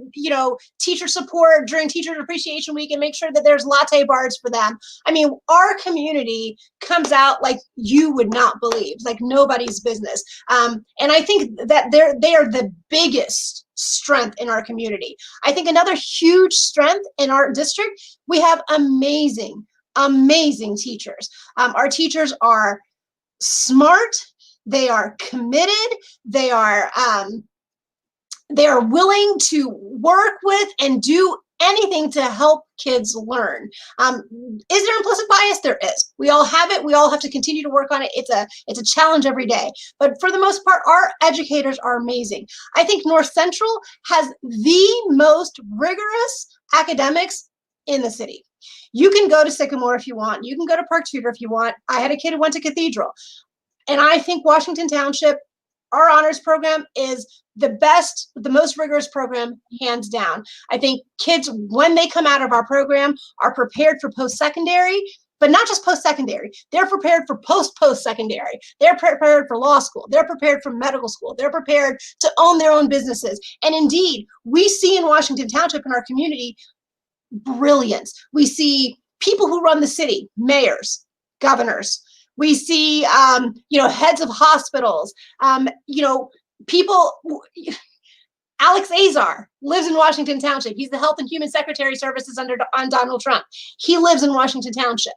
teacher support during Teacher Appreciation Week and make sure that there's latte bars for them. I mean, our community comes out like you would not believe, like nobody's business. And I think that they are the biggest strength in our community. I think another huge strength in our district, we have amazing teachers. Our teachers are smart. They are committed. They are willing to work with and do anything to help kids learn. Is there implicit bias? There is. We all have it. We all have to continue to work on it. It's a challenge every day. But for the most part, our educators are amazing. I think North Central has the most rigorous academics in the city. You can go to Sycamore if you want. You can go to Park Tudor if you want. I had a kid who went to Cathedral. And I think Washington Township, our honors program, is the best, the most rigorous program, hands down. I think kids, when they come out of our program, are prepared for post-secondary, but not just post-secondary. They're prepared for post-secondary. They're prepared for law school. They're prepared for medical school. They're prepared to own their own businesses. And indeed, we see in Washington Township, in our community, brilliance. We see people who run the city, mayors, governors. We see, heads of hospitals, people. Alex Azar lives in Washington Township. He's the Health and Human Secretary Services on Donald Trump. He lives in Washington Township.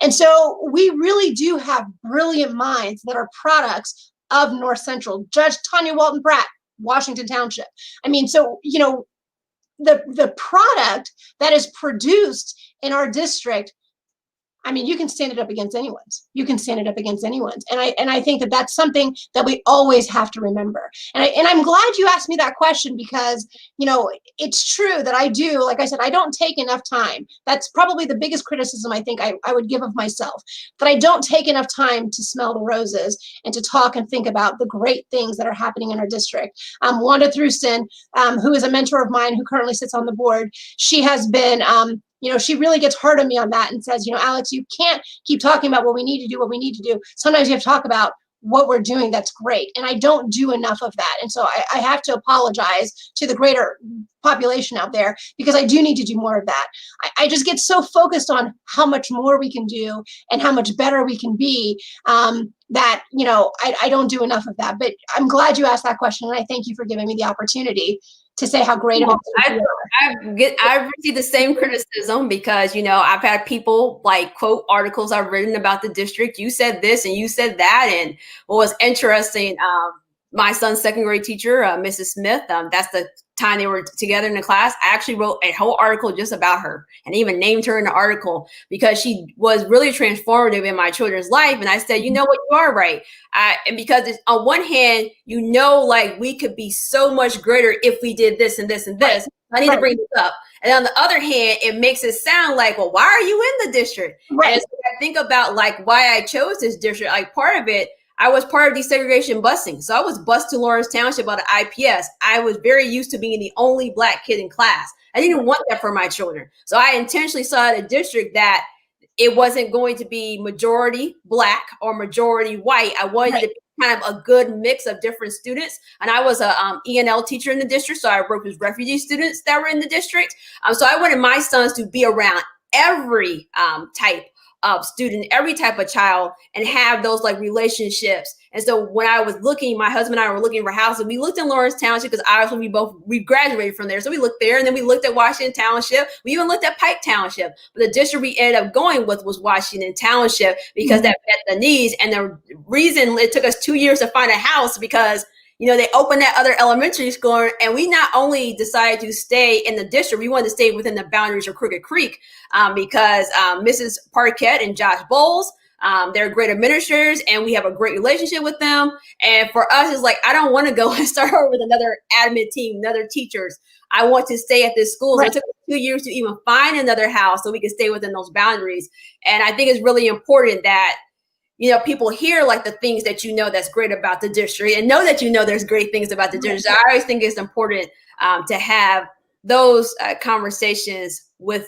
And so we really do have brilliant minds that are products of North Central. Judge Tanya Walton Pratt, Washington Township. I mean, so, the product that is produced in our district, I mean, you can stand it up against anyone's. You can stand it up against anyone's. And I think that that's something that we always have to remember. And I'm glad you asked me that question because, it's true that I do, like I said, I don't take enough time. That's probably the biggest criticism I think I would give of myself, that I don't take enough time to smell the roses and to talk and think about the great things that are happening in our district. Wanda Thruston, who is a mentor of mine who currently sits on the board, she has been, she really gets hard on me on that and says, Alex, you can't keep talking about what we need to do. Sometimes you have to talk about what we're doing that's great. And I don't do enough of that. And so I have to apologize to the greater population out there because I do need to do more of that. I just get so focused on how much more we can do and how much better we can be that, I don't do enough of that. But I'm glad you asked that question. And I thank you for giving me the opportunity to say how great of a I've received the same criticism because, I've had people quote articles I've written about the district. You said this and you said that. And what was interesting, my son's second grade teacher, Mrs. Smith, that's the time they were together in the class. I actually wrote a whole article just about her and even named her in the article because she was really transformative in my children's life. And I said, you know what, you are right. And because on one hand, we could be so much greater if we did this and this and this. I need to bring this up. And on the other hand, it makes it sound like, well, why are you in the district? Right. And so I think about why I chose this district, part of it, I was part of desegregation busing. So I was bused to Lawrence Township out of IPS. I was very used to being the only Black kid in class. I didn't want that for my children. So I intentionally saw a district that it wasn't going to be majority Black or majority white. I wanted to be kind of a good mix of different students. And I was a ENL teacher in the district. So I worked with refugee students that were in the district. So I wanted my sons to be around every type of student, every type of child, and have those relationships. And so when I was looking, my husband and I were looking for houses. We looked in Lawrence Township because obviously we graduated from there. So we looked there, and then we looked at Washington Township. We even looked at Pike Township. But the district we ended up going with was Washington Township because that met the needs. And the reason it took us 2 years to find a house because they opened that other elementary school, and we not only decided to stay in the district, we wanted to stay within the boundaries of Crooked Creek because Mrs. Parquette and Josh Bowles, they're great administrators, and we have a great relationship with them. And for us, it's I don't want to go and start over with another admin team, another teachers. I want to stay at this school. Right. So it took 2 years to even find another house so we could stay within those boundaries. And I think it's really important that people hear the things that that's great about the district and know that there's great things about the district. I always think it's important to have those conversations with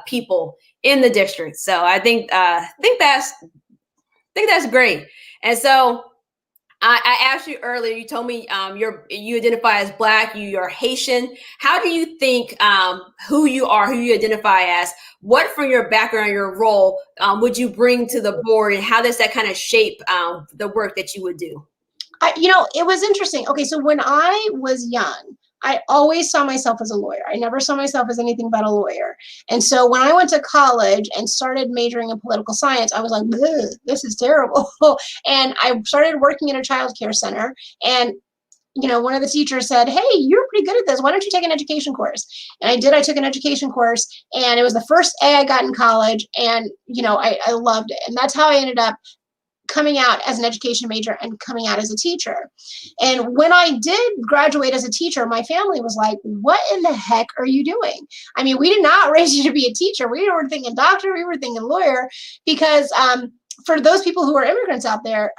people in the district. So I think that's great. And so I asked you earlier. You told me you identify as Black. You're Haitian. How do you think who you are, who you identify as? What from your background, your role, would you bring to the board, and how does that kind of shape the work that you would do? It was interesting. Okay, so when I was young, I always saw myself as a lawyer. I never saw myself as anything but a lawyer. And so when I went to college and started majoring in political science, I was like, this is terrible. And I started working in a child care center. And one of the teachers said, hey, you're pretty good at this. Why don't you take an education course? And I did. I took an education course, and it was the first A I got in college. And, I loved it. And that's how I ended up coming out as an education major and coming out as a teacher. And when I did graduate as a teacher, my family was like, what in the heck are you doing? I mean, we did not raise you to be a teacher. We were thinking doctor, we were thinking lawyer, because for those people who are immigrants out there,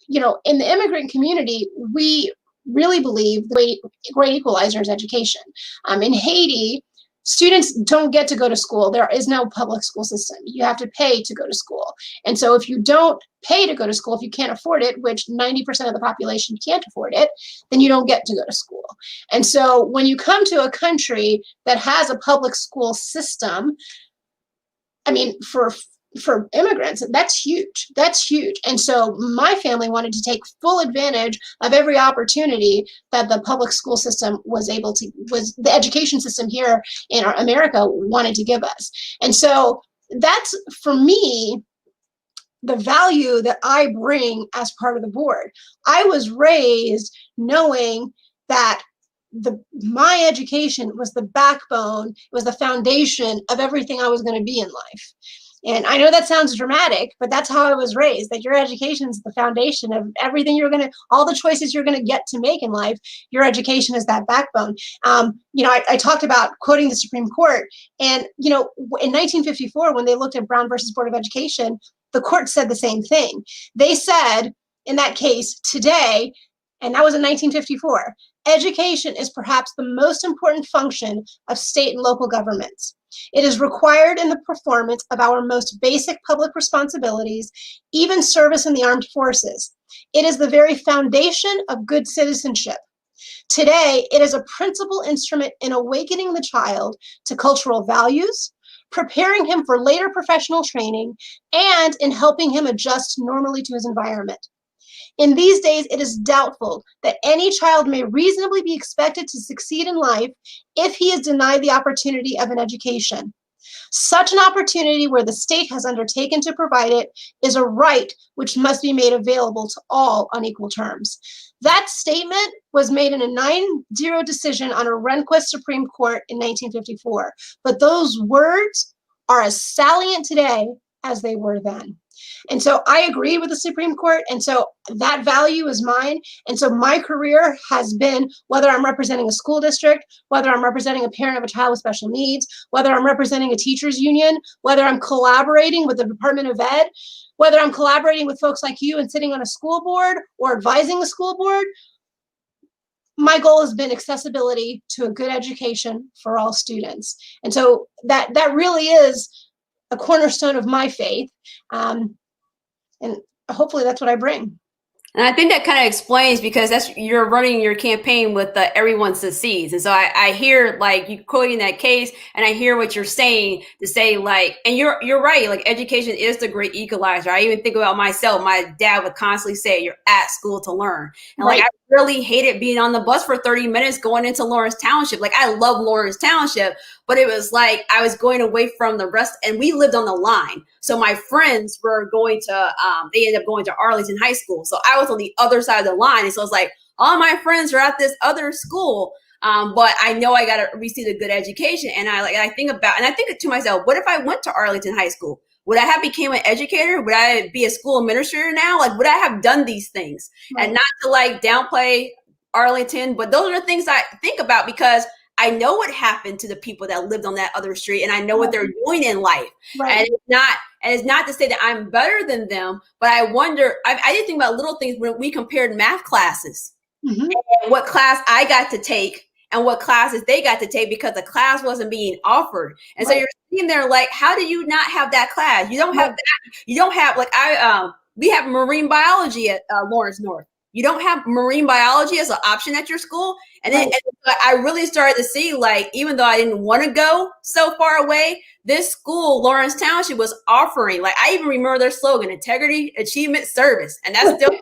in the immigrant community, we really believe the great equalizer is education. In Haiti, students don't get to go to school. There is no public school system. You have to pay to go to school. And so if you don't pay to go to school, if you can't afford it, which 90% of the population can't afford it, then you don't get to go to school. And so when you come to a country that has a public school system, I mean, for immigrants, that's huge. That's huge. And so my family wanted to take full advantage of every opportunity that the public school system was the education system here in America wanted to give us. And so that's, for me, the value that I bring as part of the board. I was raised knowing that my education was the backbone, was the foundation of everything I was going to be in life. And I know that sounds dramatic, but that's how I was raised, that your education is the foundation of everything all the choices you're going to get to make in life. Your education is that backbone. I talked about quoting the Supreme Court, and, in 1954, when they looked at Brown versus Board of Education, the court said the same thing. They said in that case today, and that was in 1954, education is perhaps the most important function of state and local governments. It is required in the performance of our most basic public responsibilities, even service in the armed forces. It is the very foundation of good citizenship. Today, it is a principal instrument in awakening the child to cultural values, preparing him for later professional training, and in helping him adjust normally to his environment. In these days, it is doubtful that any child may reasonably be expected to succeed in life if he is denied the opportunity of an education. Such an opportunity, where the state has undertaken to provide it, is a right which must be made available to all on equal terms. That statement was made in a 9-0 decision on a Rehnquist Supreme Court in 1954. But those words are as salient today as they were then. And so I agree with the Supreme Court. And so that value is mine. And so my career has been, whether I'm representing a school district, whether I'm representing a parent of a child with special needs, whether I'm representing a teachers union, whether I'm collaborating with the Department of Ed, whether I'm collaborating with folks like you and sitting on a school board or advising the school board, my goal has been accessibility to a good education for all students. And so that really is a cornerstone of my faith. And hopefully that's what I bring. And I think that kind of explains, because you're running your campaign with the everyone succeeds. And so I hear like you quoting that case, and I hear what you're saying to say, like, and you're right, like education is the great equalizer. I even think about myself. My dad would constantly say, you're at school to learn. And right. Like, I really hated being on the bus for 30 minutes going into Lawrence Township. Like, I love Lawrence Township, but it was like I was going away from the rest, and we lived on the line. So my friends were going to, they ended up going to Arlington High School. So I was on the other side of the line. And so it's like, all my friends are at this other school. But I know I got to receive a good education. And I think to myself, what if I went to Arlington High School? Would I have became an educator? Would I be a school administrator now? Like, would I have done these things? Right. And not to like downplay Arlington, but those are the things I think about, because I know what happened to the people that lived on that other street, and I know what they're doing in life. Right. And it's not to say that I'm better than them, but I wonder, I did think about little things when we compared math classes, mm-hmm. and what class I got to take and what classes they got to take, because the class wasn't being offered. And right. So you're sitting there like, how do you not have that class? You don't have that. You don't have, like, we have marine biology at Lawrence North. you don't have marine biology as an option at your school. And then and I really started to see, like, even though I didn't want to go so far away, this school, Lawrence Township, was offering, like, I even remember their slogan, integrity, achievement, service. And that's still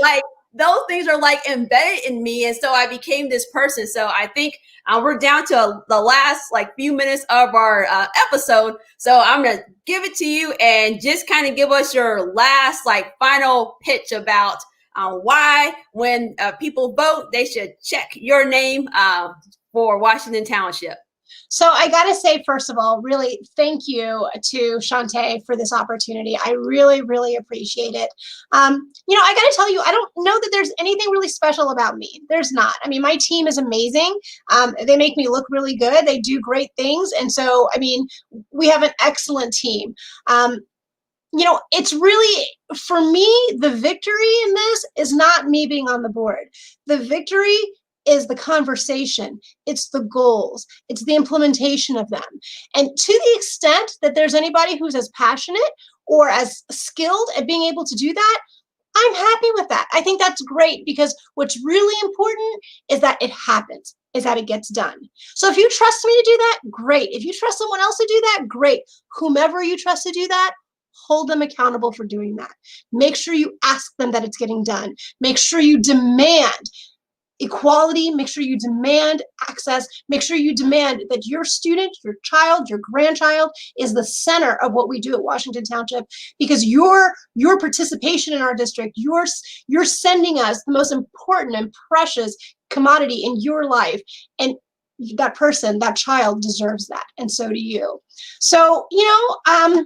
like, those things are like embedded in me. And so I became this person. So I think we're down to the last like few minutes of our episode. So I'm going to give it to you and just kind of give us your last like final pitch about why when people vote, they should check your name for Washington Township. So I got to say, first of all, really thank you to Shantae for this opportunity. I really, really appreciate it. You know, I got to tell you, I don't know that there's anything really special about me. There's not. I mean, my team is amazing. They make me look really good. They do great things. And so, I mean, we have an excellent team. You know, it's really, for me, the victory in this is not me being on the board. The victory is the conversation, it's the goals, it's the implementation of them. And to the extent that there's anybody who's as passionate or as skilled at being able to do that, I'm happy with that. I think that's great, because what's really important is that it happens, is that it gets done. So if you trust me to do that, great. If you trust someone else to do that, great. Whomever you trust to do that, hold them accountable for doing that. Make sure you ask them that it's getting done. Make sure you demand equality, make sure you demand access, make sure you demand that your student, your child, your grandchild is the center of what we do at Washington Township, because your participation in our district, you're sending us the most important and precious commodity in your life. And that person, that child deserves that. And so do you. So, you know,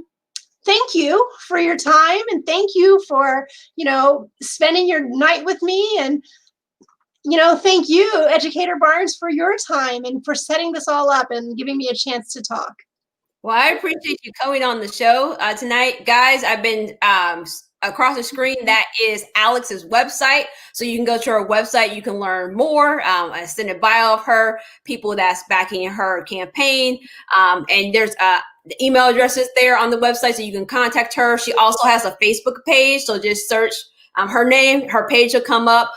thank you for your time, and thank you for, you know, spending your night with me. And you know, thank you, Educator Barnes, for your time and for setting this all up and giving me a chance to talk. Well, I appreciate you coming on the show tonight. Guys, I've been across the screen. That is Alex's website. So you can go to her website. You can learn more. I sent a bio of her, people that's backing her campaign. And there's the email addresses there on the website, so you can contact her. She also has a Facebook page. So just search her name, her page will come up.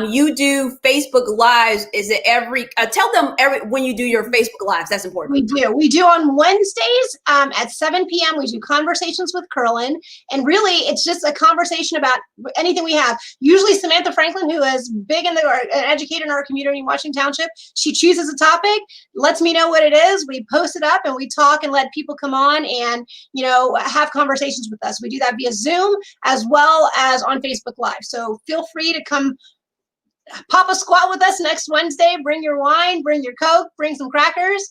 You do Facebook Lives. Is it tell them when you do your Facebook Lives. That's important. We do on Wednesdays at 7 p.m. We do Conversations with Curlin. And really, it's just a conversation about anything we have. Usually Samantha Franklin, who is big in an educator in our community in Washington Township, she chooses a topic, lets me know what it is. We post it up and we talk and let people come on and, you know, have conversations with us. We do that via Zoom as well as on Facebook Live. So feel free to come pop a squat with us next Wednesday. Bring your wine, bring your Coke, bring some crackers,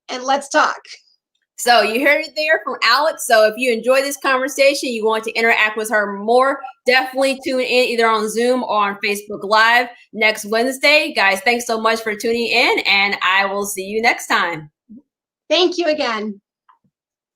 and let's talk. So you heard it there from Alex. So if you enjoy this conversation, you want to interact with her more, definitely tune in either on Zoom or on Facebook Live next Wednesday. Guys, thanks so much for tuning in, and I will see you next time. Thank you again.